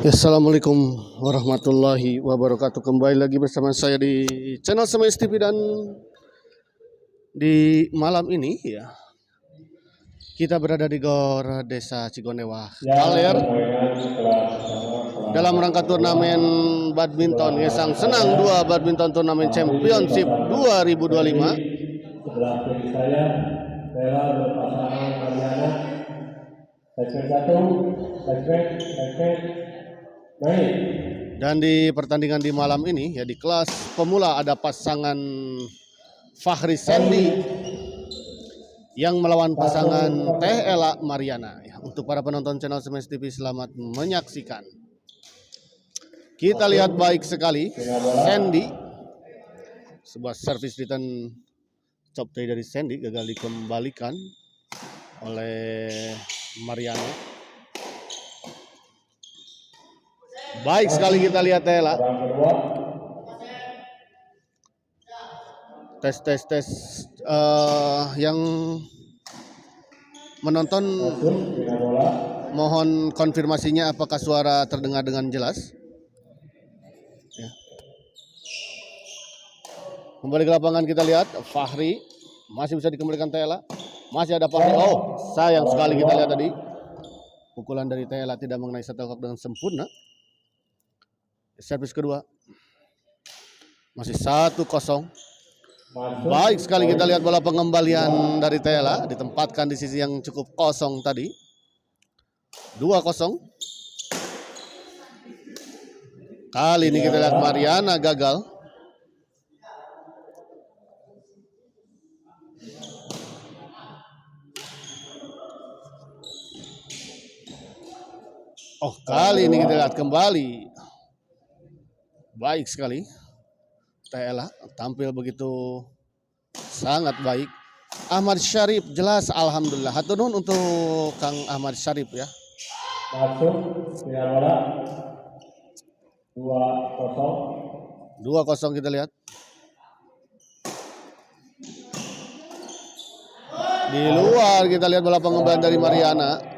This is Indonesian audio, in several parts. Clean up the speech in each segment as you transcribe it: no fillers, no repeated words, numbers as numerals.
Ya, Assalamualaikum warahmatullahi wabarakatuh. Kembali lagi bersama saya di channel Semes TV, dan di malam ini ya kita berada di Gor Desa Cigonewah Kaler dalam rangka turnamen badminton Gesang Senang 2 Badminton Turnamen Championship 2025. Sebelah kiri saya Bella berpasangan Mariana, backman 1, backman, baik. Dan di pertandingan di malam ini ya, di kelas pemula ada pasangan Fahri Sandy yang melawan pasangan Teh Ela Mariana. Ya, untuk para penonton channel Semes TV, selamat menyaksikan. Kita lihat baik sekali Sandy, sebuah service return chop tadi dari Sandy gagal dikembalikan oleh Mariana. Baik sekali kita lihat Tela. Tes yang menonton mohon konfirmasinya apakah suara terdengar dengan jelas. Ya. Kembali ke lapangan kita lihat Fahri masih bisa dikembalikan Tela. Masih ada Fahri. Oh, sayang sekali kita lihat tadi pukulan dari Tela tidak mengenai shuttlecock dengan sempurna. Servis kedua masih 1-0. Baik sekali kita lihat bola pengembalian dari Tela, ditempatkan di sisi yang cukup kosong tadi. 2-0. Kali ini kita lihat Mariana gagal. Oh, kali ini kita lihat kembali. Baik sekali. Tela tampil begitu sangat baik. Ahmad Syarif jelas, alhamdulillah. Hatur nuhun untuk Kang Ahmad Syarif ya. Masuk ya bola 2-0. 2-0 kita lihat. Di luar kita lihat bola pengembalian dari Mariana.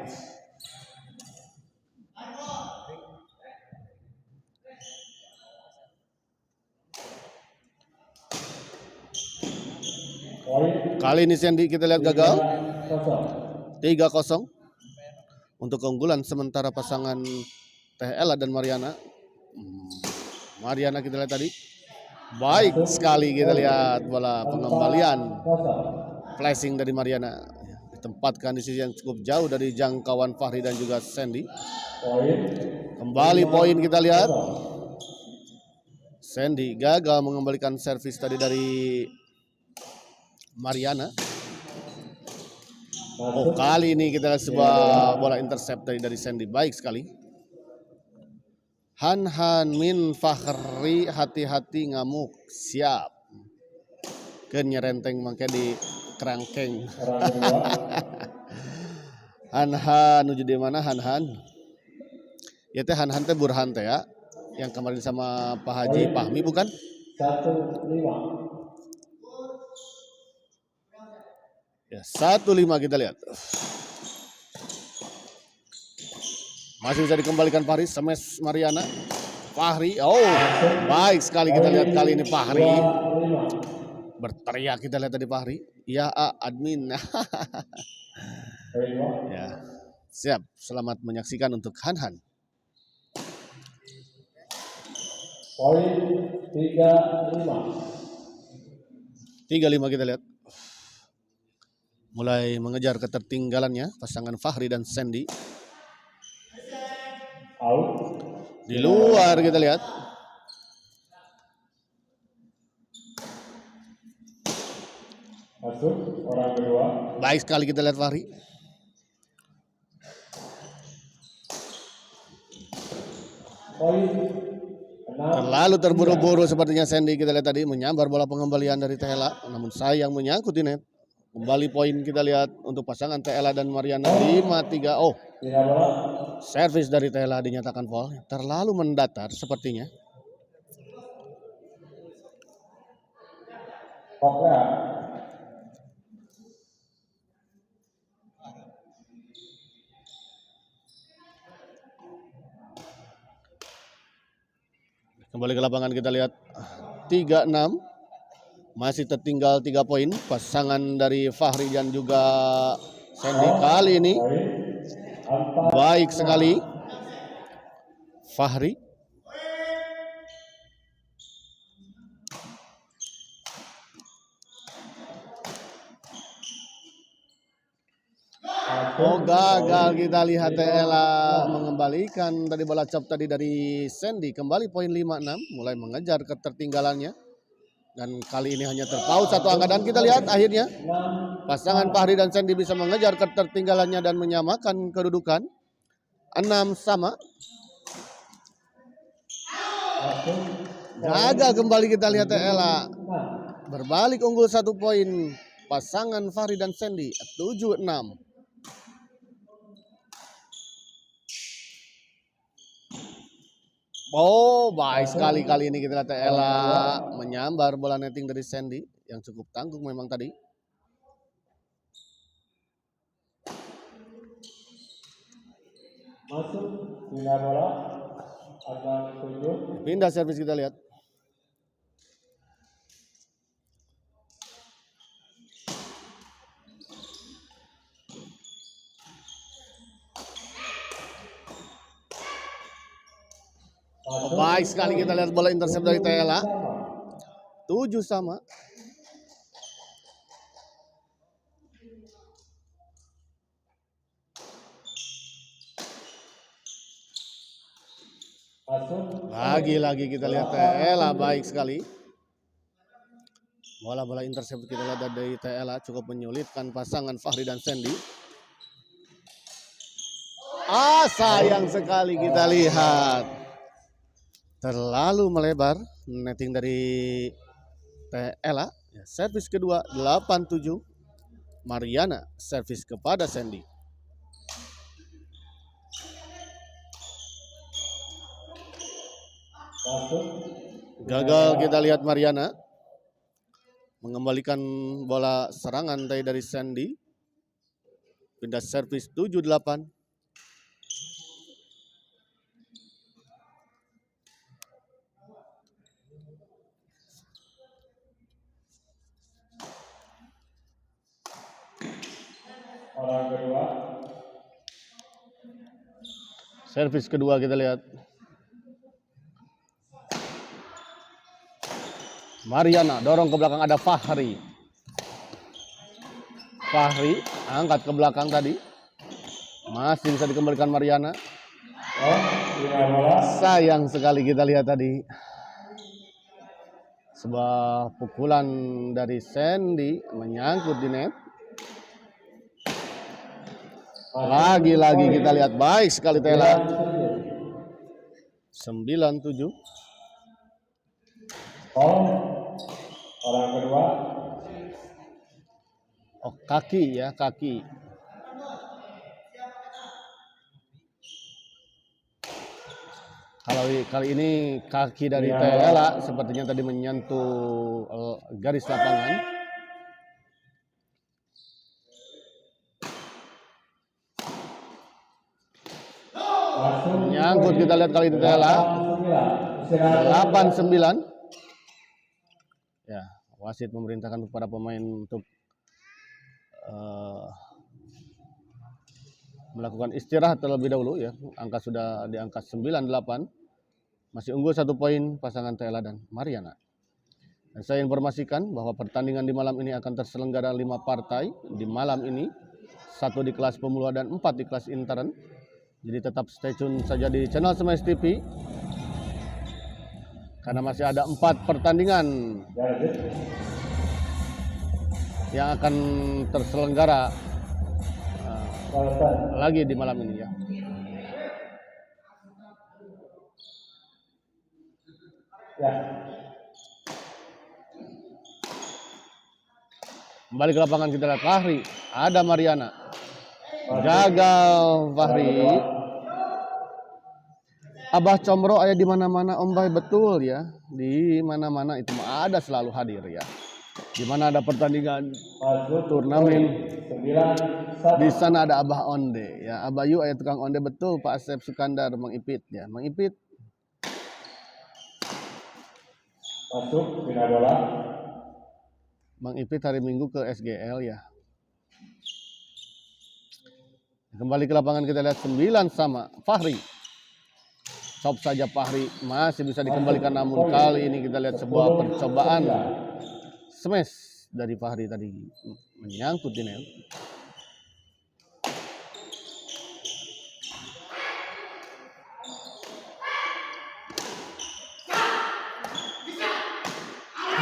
Kali ini Sandy kita lihat gagal. 3-0 untuk keunggulan sementara pasangan Teh Ela dan Mariana. Mariana kita lihat tadi. Baik sekali kita lihat bola pengembalian. Flashing dari Mariana. Ditempatkan di sisi yang cukup jauh dari jangkauan Fahri dan juga Sandy. Kembali poin kita lihat. Sandy gagal mengembalikan servis tadi dari Mariana. Oh, kali ini kita lihat sebuah bola intercept dari Sandy. Baik sekali. Han Min Fahri, hati-hati ngamuk. Siap. Kenyerenteng mangke di kerangkeng. Han nuju di mana Han? Ya teh Han teh Burhan teh ya. Yang kemarin sama Pak Haji Fahmi bukan? 1-5. Ya, 1-5 kita lihat. Masih bisa dikembalikan Fahri, smash Mariana. Fahri, oh baik sekali kita lihat kali ini Fahri. Berteriak kita lihat tadi Fahri. Ya admin. Ya, siap. Selamat menyaksikan untuk Han. Poin 3-5. 3-5 kita lihat. Mulai mengejar ketertinggalannya pasangan Fahri dan Sandy. Out. Di luar kita lihat. Masuk orang kedua. Baik sekali kita lihat Fahri. Poin 6. Terlalu terburu-buru sepertinya Sandy kita lihat tadi menyambar bola pengembalian dari Tela, namun sayang menyangkut di net. Kembali poin kita lihat untuk pasangan Tela dan Mariana 5-3. Oh, servis dari Tela dinyatakan foul. Terlalu mendatar sepertinya. Oke. Kembali ke lapangan kita lihat 3-6. Masih tertinggal 3 poin. Pasangan dari Fahri dan juga Sandy kali ini baik sekali. Fahri. Oh, gagal kita lihat Ella mengembalikan tadi bola chop tadi dari Sandy. Kembali poin 5-6, mulai mengejar ketertinggalannya. Dan kali ini hanya terpaut satu angka, dan kita lihat akhirnya pasangan Fahri dan Sandy bisa mengejar ketertinggalannya dan menyamakan kedudukan 6-6. Gagal kembali kita lihat Ella berbalik unggul 1 poin pasangan Fahri dan Sandy 7-6. Oh, baik sekali kali ini kita lihat Ella menyambar bola netting dari Sandy yang cukup tangguh memang tadi. Masuk pindah bola. Ada 7. Pindah servis kita lihat. Baik sekali kita lihat bola intercept dari Ella. 7-7. Lagi-lagi kita lihat Ella baik sekali. Bola-bola intercept kita lihat dari Ella cukup menyulitkan pasangan Fahri dan Sandy. Sayang sekali kita lihat. Terlalu melebar netting dari Ella. Servis kedua 8-7. Mariana servis kepada Sandy. Gagal kita lihat Mariana mengembalikan bola serangan dari Sandy. Pindah servis 7-8. Orang kedua. Servis kedua kita lihat. Mariana dorong ke belakang, ada Fahri. Fahri angkat ke belakang tadi. Masih bisa dikembalikan Mariana. Sayang sekali kita lihat tadi. Sebuah pukulan dari Sandy menyangkut di net. Lagi-lagi kita lihat baik sekali Ella. 9-7. Orang kedua. Oh, kaki ya, kaki. Kalau kali ini kaki dari Ella sepertinya tadi menyentuh garis lapangan. Nyangkut kita lihat kali ini Ella. 8-9. Ya, wasit memerintahkan kepada pemain untuk melakukan istirahat terlebih dahulu ya. Angka sudah di angka 9-8. Masih unggul 1 poin pasangan Ella dan Mariana. Dan saya informasikan bahwa pertandingan di malam ini akan terselenggara 5 partai di malam ini. 1 di kelas pemula dan 4 di kelas intern. Jadi tetap stay tune saja di channel Smash TV. Karena masih ada 4 pertandingan yang akan terselenggara lagi di malam ini ya. Kembali ke lapangan kita lihat Fahri, ada Mariana. Gagal Fahri. Abah Combro ada di mana-mana Om Bay, betul ya. Di mana-mana itu ada selalu hadir ya. Di mana ada pertandingan turnamen, di sana ada Abah Onde ya. Abah Yu tukang onde, betul Pak Asep Sukandar, Mang Ipit ya. Mang Ipit Masuk, bina bola. Bang Ipit hari Minggu ke SGL ya. Kembali ke lapangan kita lihat 9 sama Fahri. Chop saja Fahri, masih bisa dikembalikan, namun kali ini kita lihat sebuah percobaan smash dari Fahri tadi menyangkut di net.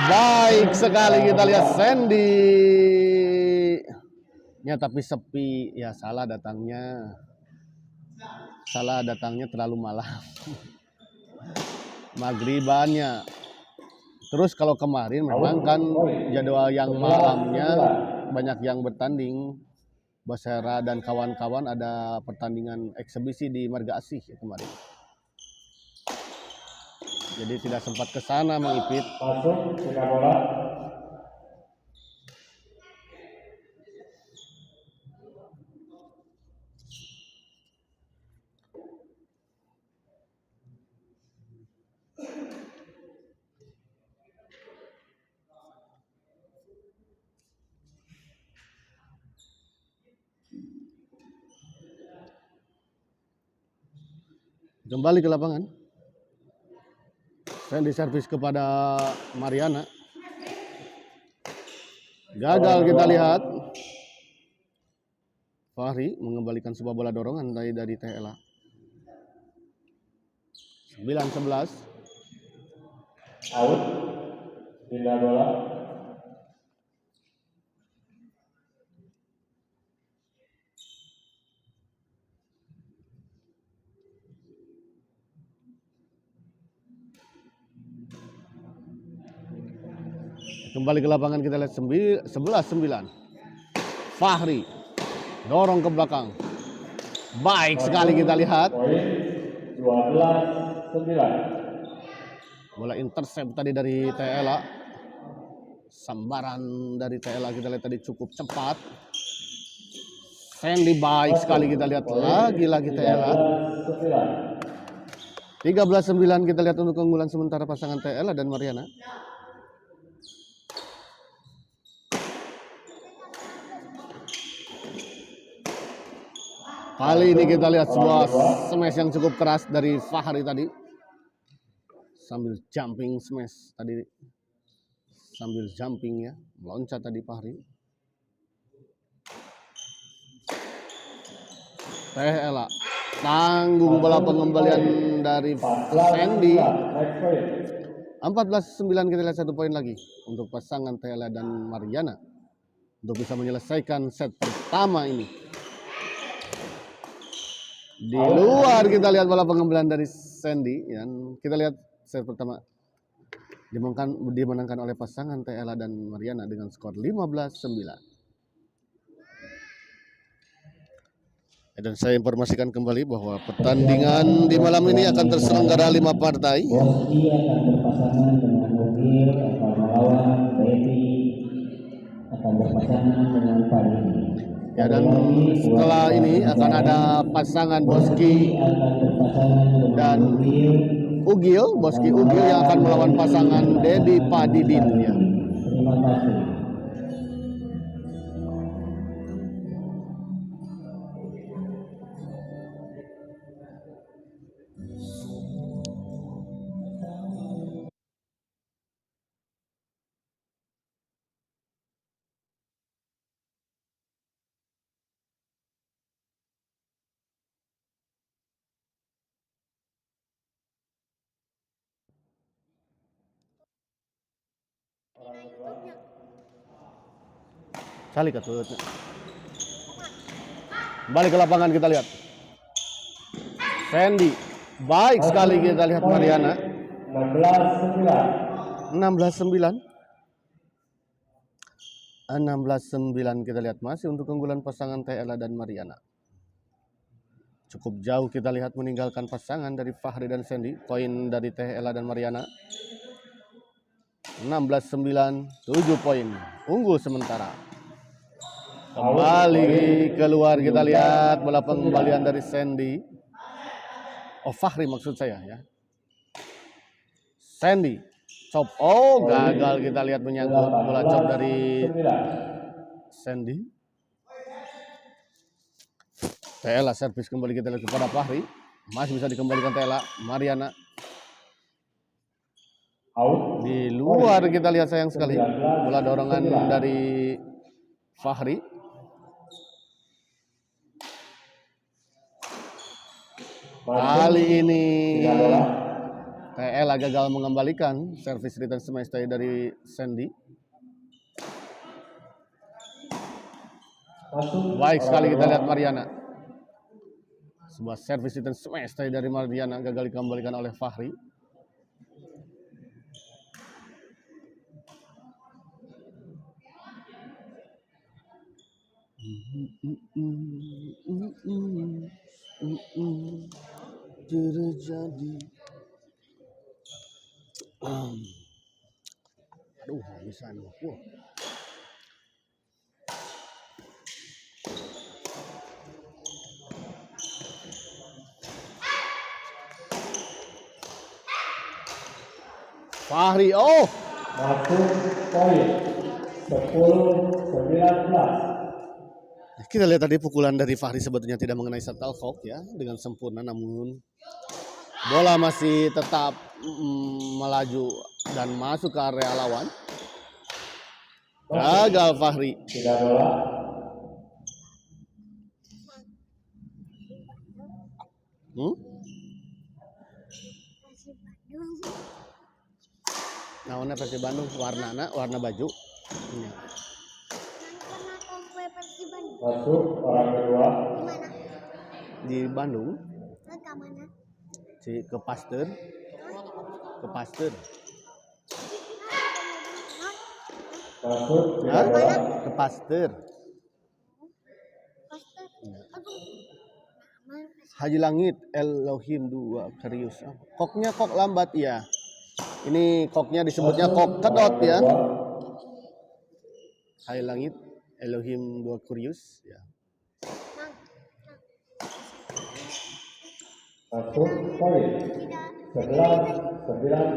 Baik sekali kita lihat Sandy. Ya tapi sepi, ya salah datangnya terlalu malam. Maghribannya. Terus kalau kemarin memang kan jadwal yang malamnya banyak yang bertanding. Basera dan kawan-kawan ada pertandingan eksebisi di Marga Asih ya kemarin. Jadi tidak sempat ke sana Mang Ipit. Masuk, bina bola. Kembali ke lapangan. Sandy servis kepada Mariana. Gagal kita lihat. Fahri mengembalikan sebuah bola dorongan dari TLA. 9-11. Out, bina bola. Kembali ke lapangan kita lihat 11-9. Fahri dorong ke belakang. Baik sekali kita lihat. Poin 12-9. Bola intercept tadi dari TLA. Sambaran dari TLA kita lihat tadi cukup cepat. Sandy baik sekali kita lihat lagi TLA. 13-9 kita lihat untuk keunggulan sementara pasangan TLA dan Mariana. Kali ini kita lihat sebuah smash yang cukup keras dari Fahri tadi. Sambil jumping smash tadi. Sambil jumping ya, meloncat tadi Fahri. TLA tanggung bola pengembalian dari Sandy. 14-9 kita lihat 1 poin lagi untuk pasangan TLA dan Mariana untuk bisa menyelesaikan set pertama ini. Di luar kita lihat bola pengembalian dari Sandy dan kita lihat set pertama dimenangkan oleh pasangan TLA dan Mariana dengan skor 15-9. Dan saya informasikan kembali bahwa pertandingan di malam ini akan terselenggara 5 partai. Boski akan berpasangan dengan Ugil, akan melawan Baby, akan berpasangan dengan Farid. Ya, dan setelah ini akan ada pasangan Boski dan Ugil, Boski Ugil yang akan melawan pasangan Dedi Padidin ya. Terima kasih. Cali ketut. Kembali ke lapangan kita lihat. Sandy. Baik sekali kita lihat Mariana. 16-9. 16-9. 16-9 kita lihat masih untuk keunggulan pasangan TLA dan Mariana. Cukup jauh kita lihat meninggalkan pasangan dari Fahri dan Sandy. Poin dari TLA dan Mariana. 16-9, 7 poin. Unggul sementara. Kembali keluar kita lihat bola pengembalian dari Sandy. Oh, Fahri maksud saya ya. Sandy chop. Oh, gagal kita lihat menyangkut bola chop dari 9. Sandy. Tela servis kembali kita lihat kepada Fahri. Masih bisa dikembalikan Tela. Mariana. Out. Di luar kita lihat sayang sekali. Bola dorongan dari Fahri. Kali ini Tela gagal mengembalikan servis return smash dari Sandy. Baik sekali kita lihat Mariana. Sebuah servis return smash dari Mariana gagal dikembalikan oleh Fahri. Terjadi. Aduh, bisa nih. Fahri, oh. Masuk poin 10-19. Kita lihat tadi pukulan dari Fahri sebetulnya tidak mengenai shuttlecock ya dengan sempurna, namun bola masih tetap melaju dan masuk ke area lawan. Gagal Fahri. Tidak bola. Nah, Persib Bandung warna baju. Ini. Masuk orang kedua. Di Bandung. Ke Pasteur. Masuk tidak bola. Ke Pasteur. Haji Langit Elohim 2 Karius. Koknya kok lambat ya. Ini koknya disebutnya kok kedot ya. Haji Langit Elohim 2 Kurius ya. Masuk poin 11-19.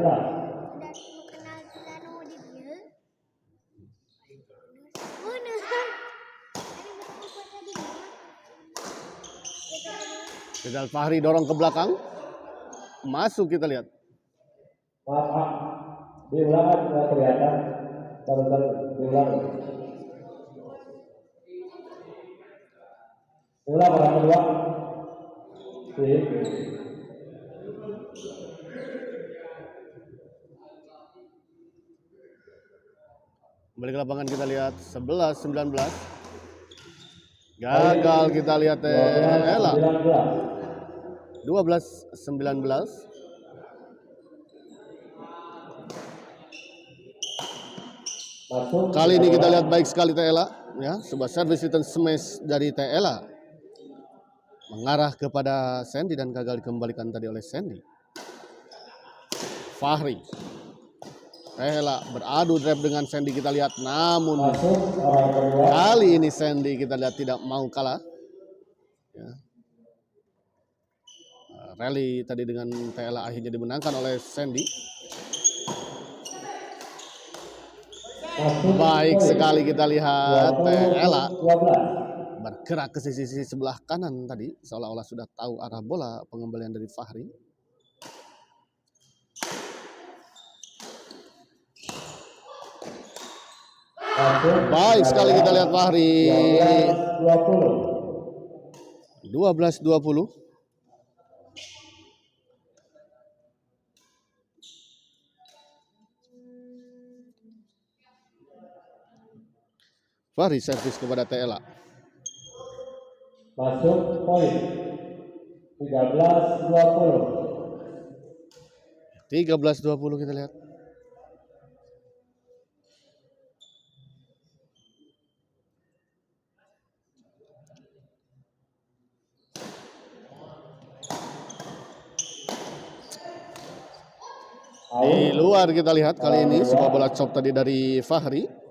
Gagal Fahri dorong ke belakang. Masuk kita lihat. Maaf, di ulangan tidak kelihatan. Bentar, diulang. Ulang orang kedua. Kembali ke lapangan kita lihat 11-19. Gagal kita lihat Tela. 12-19. Kali ini kita lihat baik sekali Tela ya, sebuah service return smash dari Tela mengarah kepada Sandy dan gagal dikembalikan tadi oleh Sandy. Fahri. Tela beradu drive dengan Sandy kita lihat, namun kali ini Sandy kita lihat tidak mau kalah. Ya. Rally tadi dengan Tela akhirnya dimenangkan oleh Sandy. Baik sekali kita lihat Tela bergerak ke sisi sebelah kanan tadi, seolah-olah sudah tahu arah bola pengembalian dari Fahri. Baik sekali kita lihat Fahri. 12-20. Fahri servis kepada Tela. Masuk poin 13-20. 13-20 kita lihat. Di luar kita lihat kali ini sebuah bola chop tadi dari Fahri.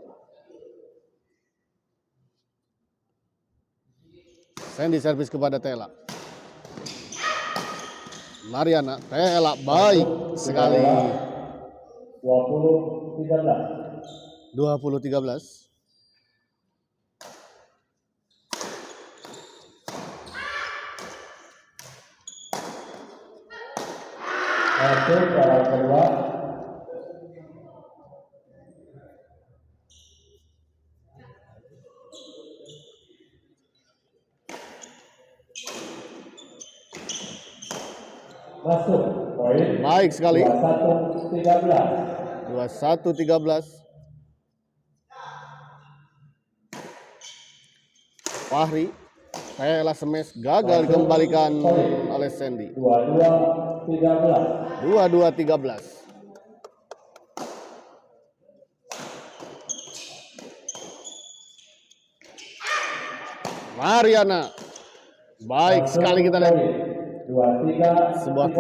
Sandy servis kepada Tela. Mariana, Tela baik sekali. 20-13. 20-13. Masuk orang kedua. Masuk poin. Baik sekali. 21-13. 21-13. Fahri, TLA Smash gagal dikembalikan oleh Sandy. 22-13. 22-13. Mariana. Baik sekali kita lihat 23. sebuah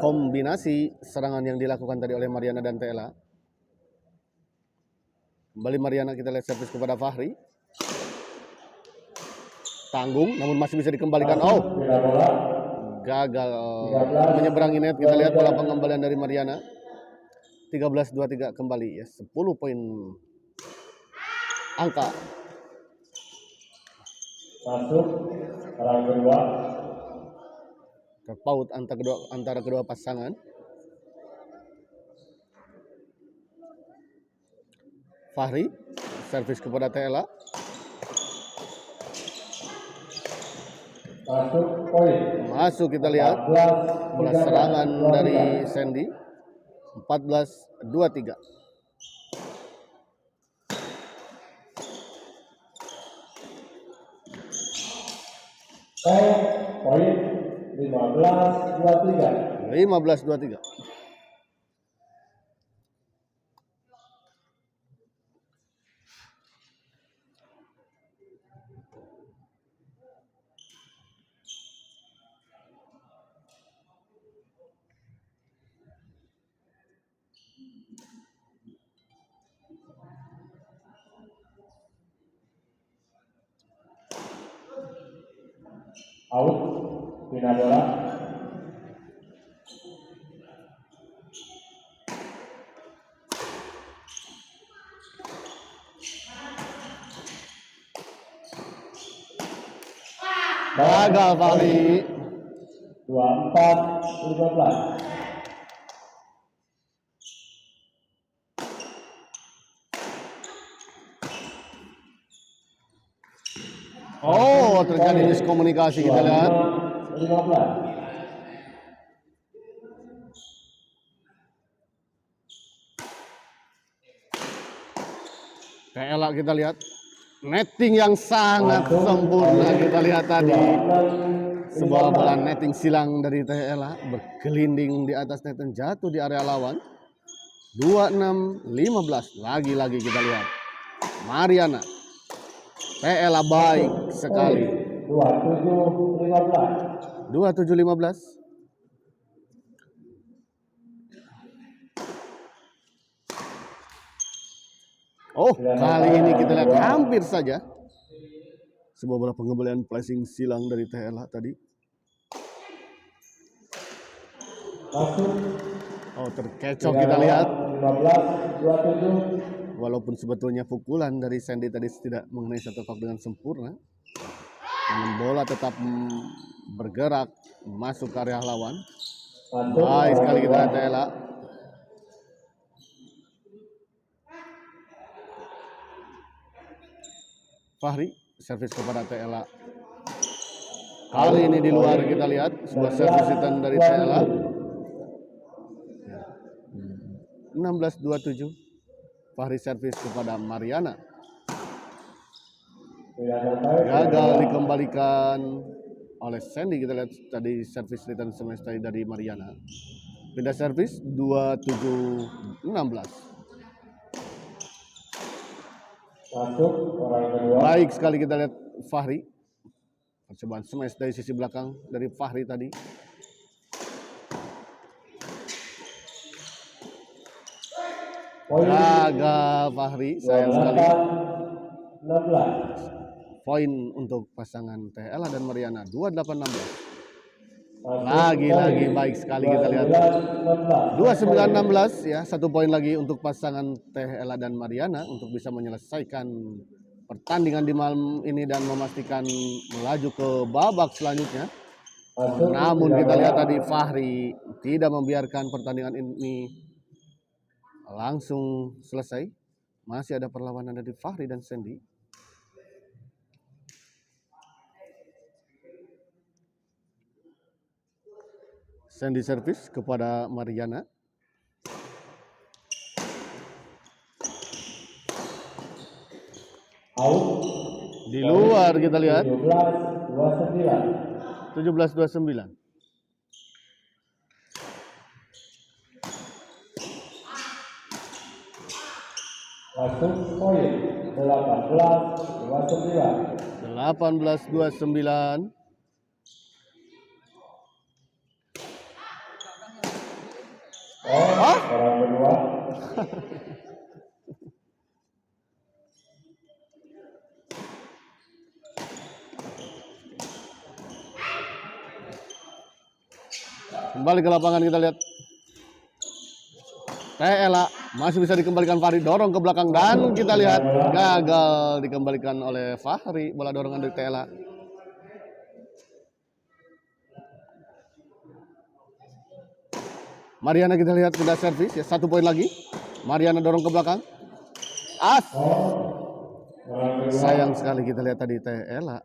kombinasi serangan yang dilakukan tadi oleh Mariana dan TLA. Kembali Mariana, kita lihat servis kepada Fahri. Tanggung, namun masih bisa dikembalikan. Oh, gagal menyeberangi net. Kita lihat bola pengembalian dari Mariana. 13-23 kembali ya, 10 poin angka. Masuk orang kedua. Terpaut antara kedua pasangan. Fahri, servis kepada TLA. Masuk poin. Masuk, kita lihat bola serangan dari Sandy. 14-23. Poin 15-23. 15-23. Out, pindah bola. Gagal Fahri. 24-15. Oh, terjadi miskomunikasi, kita lihat. 15. TLA kita lihat netting yang sangat sempurna, kita lihat tadi. Sebuah bola netting silang dari TLA bergelinding di atas net dan jatuh di area lawan. 26-15. Lagi-lagi kita lihat Mariana. TLA baik sekali. 27-15. 27-15. Oh, kali ini kita lihat hampir saja sebuah bola pengembalian flashing silang dari TLA tadi. Oh, terkecoh kita lihat. 15-27. Walaupun sebetulnya pukulan dari Sandy tadi tidak mengenai shuttlecock dengan sempurna, namun bola tetap bergerak masuk ke area lawan. Baik sekali kita lihat TLA. Fahri, servis kepada TLA. Kali ini di luar, kita lihat sebuah servis return dari TLA. 16-27. Fahri servis kepada Mariana. Gagal dikembalikan oleh Sandy. Kita lihat tadi servis return semesta dari Mariana. Pindah servis 27-16. Masuk orang kedua. Baik sekali kita lihat Fahri. Percobaan smash dari sisi belakang dari Fahri tadi. Gagal Fahri, sayang sekali. 16. Poin untuk pasangan TLA dan Mariana 28-16. Lagi-lagi baik sekali kita lihat. 29-16 ya, 1 poin lagi untuk pasangan Teh Ella dan Mariana untuk bisa menyelesaikan pertandingan di malam ini dan memastikan melaju ke babak selanjutnya. Namun kita lihat tadi Fahri tidak membiarkan pertandingan ini langsung selesai. Masih ada perlawanan dari Fahri dan Sandy. Sandy servis kepada Mariana. Out. Di luar kita lihat. 17-29. 17-29. Masuk poin 18-29. 18-29. Orang kedua. Kembali ke lapangan kita lihat. Teh Ella masih bisa dikembalikan Fahri, dorong ke belakang dan kita lihat gagal dikembalikan oleh Fahri bola dorongan dari Teh Ella. Mariana kita lihat sudah servis ya, 1 poin lagi. Mariana dorong ke belakang. As. Sayang sekali kita lihat tadi Teh Ella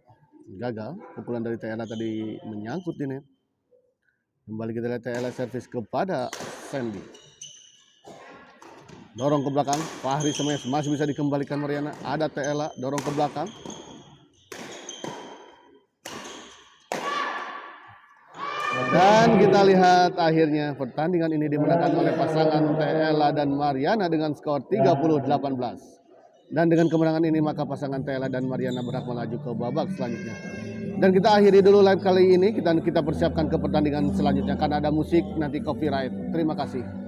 gagal. Pukulan dari Teh Ella tadi menyangkut di net. Kembali kita lihat Teh Ella servis kepada Sandy. Dorong ke belakang. Fahri smash masih bisa dikembalikan Mariana. Ada Teh Ella dorong ke belakang. Dan kita lihat akhirnya pertandingan ini dimenangkan oleh pasangan Teh Ella dan Mariana dengan skor 30-18. Dan dengan kemenangan ini maka pasangan Teh Ella dan Mariana berhak melaju ke babak selanjutnya. Dan kita akhiri dulu live kali ini dan kita persiapkan ke pertandingan selanjutnya karena ada musik nanti copyright. Terima kasih.